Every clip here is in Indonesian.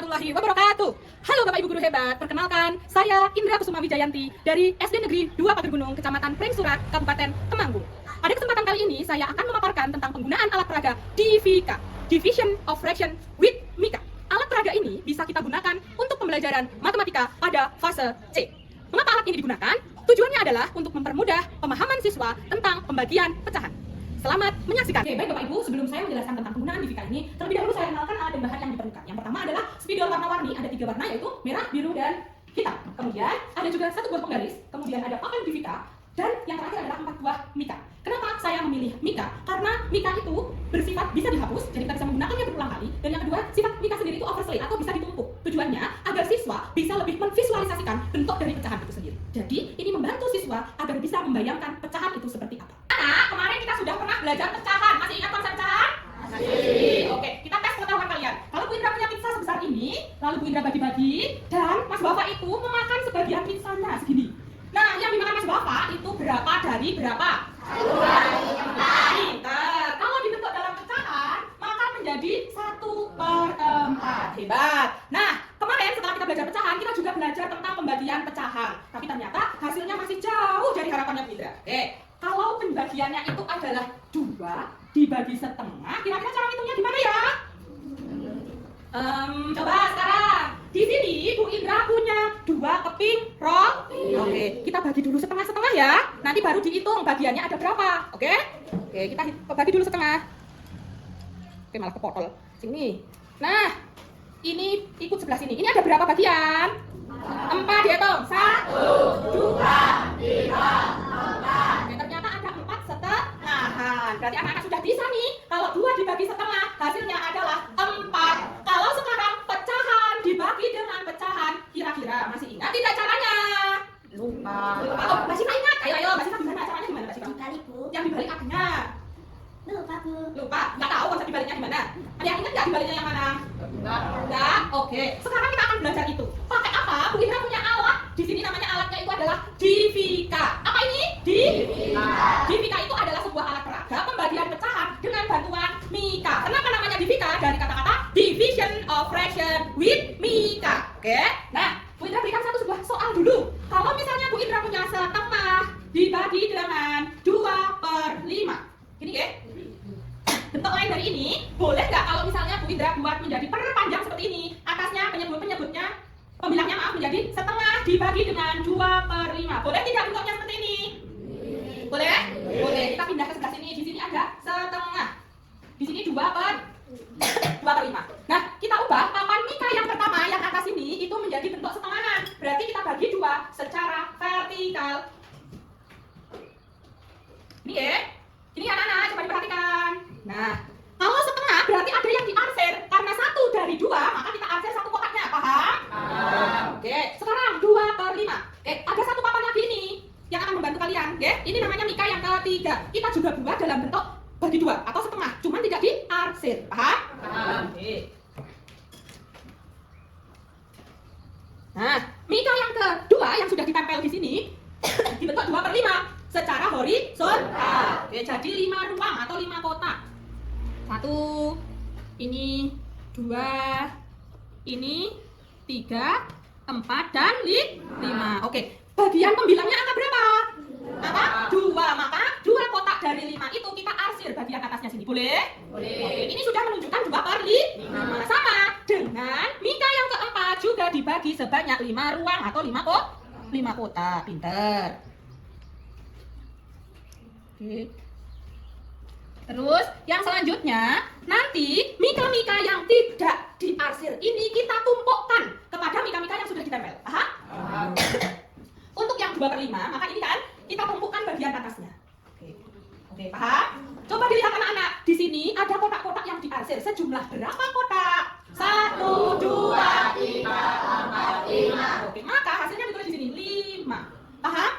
warahmatullahi wabarakatuh. Halo Bapak Ibu guru hebat, perkenalkan saya Indra Kusuma Wijayanti dari SD Negeri 2 Pager Gunung, Kecamatan Pringsurat, Kabupaten Temanggung. Pada kesempatan kali ini saya akan memaparkan tentang penggunaan alat peraga DIVIKA, Division of Fraction with Mika. Alat peraga ini bisa kita gunakan untuk pembelajaran matematika pada fase C. Mengapa alat ini digunakan? Tujuannya adalah untuk mempermudah pemahaman siswa tentang pembagian pecahan. Selamat menyaksikan. Oke, baik Bapak Ibu, sebelum saya menjelaskan tentang penggunaan DIVIKA ini, terlebih dahulu saya kenalkan alat dan bahan yang diperlukan. Yang pertama adalah spidol warna-warni, ada 3 warna yaitu merah, biru, dan hitam. Kemudian ada juga 1 buah penggaris, kemudian ada papan DIVIKA, dan yang terakhir adalah 4 buah Mika. Kenapa saya memilih Mika? Karena Mika itu bersifat bisa dihapus, jadi kita bisa menggunakannya berulang kali. Dan yang kedua, sifat Mika sendiri itu overslay atau bisa ditumpuk. Tujuannya agar siswa bisa lebih memvisualisasikan bentuk dari pecahan itu sendiri. Jadi ini membantu siswa agar bisa membayangkan pecahan itu seperti apa. Nah, kemarin kita sudah pernah belajar pecahan. Masih ingat konsep pecahan? Masih. Oke, kita tes pengetahuan kalian. Kalau Bu Indra punya pizza sebesar ini, lalu Bu Indra bagi-bagi, dan Mas Bapak itu memakan sebagian pizzanya segini. Nah, yang dimakan Mas Bapak itu berapa dari berapa? 2/4. Pinter. Kalau dibentuk dalam pecahan, maka menjadi 1/4. Hebat. Nah, kemarin setelah kita belajar pecahan, kita juga belajar tentang pembagian pecahan. Tapi ternyata hasilnya masih jauh dari harapannya Bu Indra. Oke, kalau pembagiannya itu adalah 2 dibagi setengah, kira-kira cara hitungnya gimana ya? Coba sekarang. Di sini Bu Indra punya 2 keping roti. Oke, kita bagi dulu setengah-setengah ya. Nanti baru dihitung bagiannya ada berapa. Oke, kita bagi dulu setengah. Oke, malah kepotol. Sini. Nah, ini ikut sebelah sini. Ini ada berapa bagian? 4 dihitung. 1, 2, 3, 4. Oke, ternyata ada 4 setengahan. Berarti anak-anak sudah bisa nih. Kalau 2 dibagi setengah, hasilnya adalah 4. Kalau sekarang pecahan dibagi dengan pecahan, kira-kira masih ingat tidak caranya? Lupa. Oh, masih ingat? Ayo, masih gimana caranya? Gimana masih? Dibalik, Bu. Yang dibalik apanya? Lupa, Bu. Lupa. Nggak tahu konsep dibaliknya gimana? Ada yang ingat nggak dibaliknya yang mana? Enggak. Oke. Sekarang kita akan belajar itu. Pakai apa? Bu Indra punya alat. Di sini namanya alatnya itu adalah DIVIKA. Apa ini? DIVIKA itu adalah sebuah alat peraga pembagian pecahan dengan bantuan Mika. Kenapa namanya DIVIKA? Dari kata-kata Division of Fraction with Mika. Oke. Nah, Bu Indra berikan sebuah soal dulu. Kalau misalnya Bu Indra punya setengah dibagi dengan 2/5. Gini ya. Bentuk lain dari ini, boleh nggak kalau misalnya Bu Indra buat menjadi perpanjang seperti ini? Atasnya penyebutnya, pembilangnya maaf, menjadi setengah dibagi dengan 2/5. Boleh tidak bentuknya seperti ini? Boleh? Boleh. Kita pindah ke sebelah sini. Di sini ada setengah. Di sini 2/5. Nah, kita ubah papan Mika yang pertama yang atas ini itu menjadi bentuk setengahan. Berarti kita bagi 2 secara vertikal. Ini ya. Ini anak-anak, coba diperhatikan. Nah, kalau setengah berarti ada yang diarsir. Karena 1 dari 2, maka kita arsir 1 kotaknya. Paham? Oke, sekarang 2/5. Ada 1 papan lagi ini yang akan membantu kalian. Ini namanya Mika yang ketiga. Kita juga buat dalam bentuk bagi 2 atau setengah, cuman tidak diarsir. Paham? Oke. Nah, Mika yang kedua yang sudah ditempel di sini dibentuk 2/5 secara horizontal. Oke, jadi 5 ruang atau 5 kotak. 1, ini 2, ini 3, 4, dan 5. Oke, bagian pembilangnya angka berapa? Angka 2, maka 2 kotak dari 5 itu kita arsir bagian atasnya sini. Boleh? Boleh. Oke, ini sudah menunjukkan 2/5. Sama dengan Mika yang keempat juga dibagi sebanyak 5 ruang atau 5 kotak. Pinter. Oke. Terus yang selanjutnya, nanti Mika-Mika yang tidak diarsir ini kita tumpukkan kepada Mika-Mika yang sudah ditempel. Paham? Untuk yang 2/5, maka ini kan kita tumpukkan bagian atasnya. Oke, paham? Coba dilihat anak-anak, di sini ada kotak-kotak yang diarsir. Sejumlah berapa kotak? 1, 2, 3, 4, 5. Oke, maka hasilnya ditulis di sini 5. Paham?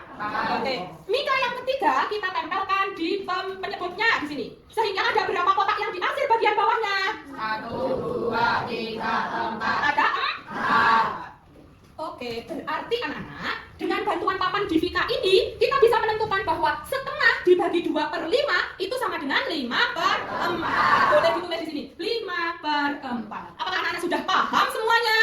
Oke. Mika yang ketiga kita tempelkan di penyebutnya di sini. Sehingga ada berapa kotak yang diarsir bagian bawahnya? 1, 2, 3, 4. Ada 4. Oke, berarti anak-anak dengan bantuan papan DIVIKA ini kita bisa menentukan bahwa setengah dibagi 2/5 itu sama dengan 5/4. Boleh ditulis di sini 5/4. Apakah anak-anak sudah paham semuanya?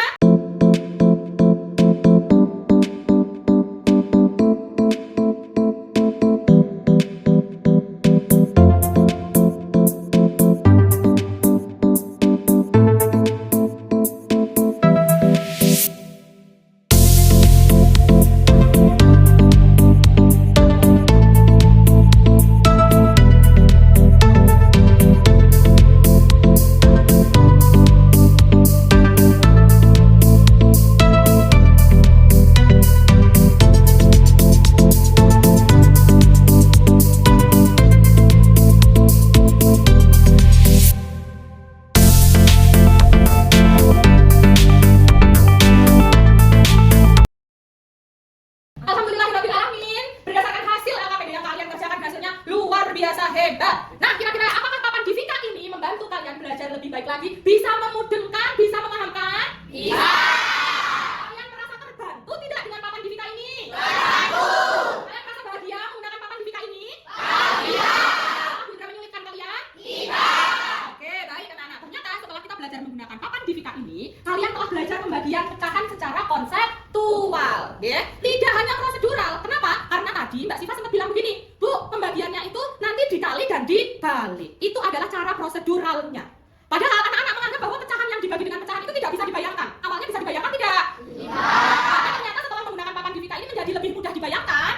pembagian pecahan secara konseptual, ya. Tidak hanya prosedural. Kenapa? Karena tadi Mbak Siva sempat bilang begini, Bu, pembagiannya itu nanti dikali dan dibalik. Itu adalah cara proseduralnya. Padahal anak-anak menganggap bahwa pecahan yang dibagi dengan pecahan itu tidak bisa dibayangkan. Awalnya bisa dibayangkan tidak? Tapi ternyata setelah menggunakan papan Divika ini menjadi lebih mudah dibayangkan.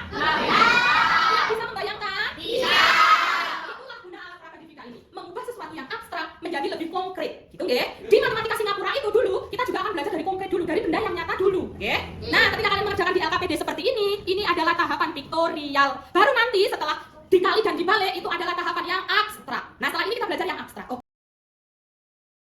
Tidak bisa membayangkan? Itulah guna alat peraga Divika ini, mengubah sesuatu yang abstrak menjadi lebih konkret, gitu ya. Di matematika Singapura itu dulu kita juga akan belajar dari konkret dulu, dari benda yang nyata dulu, ya. Nah, ketika kalian mengerjakan di LKPD seperti ini adalah tahapan piktorial. Baru nanti setelah dikali dan dibalik itu adalah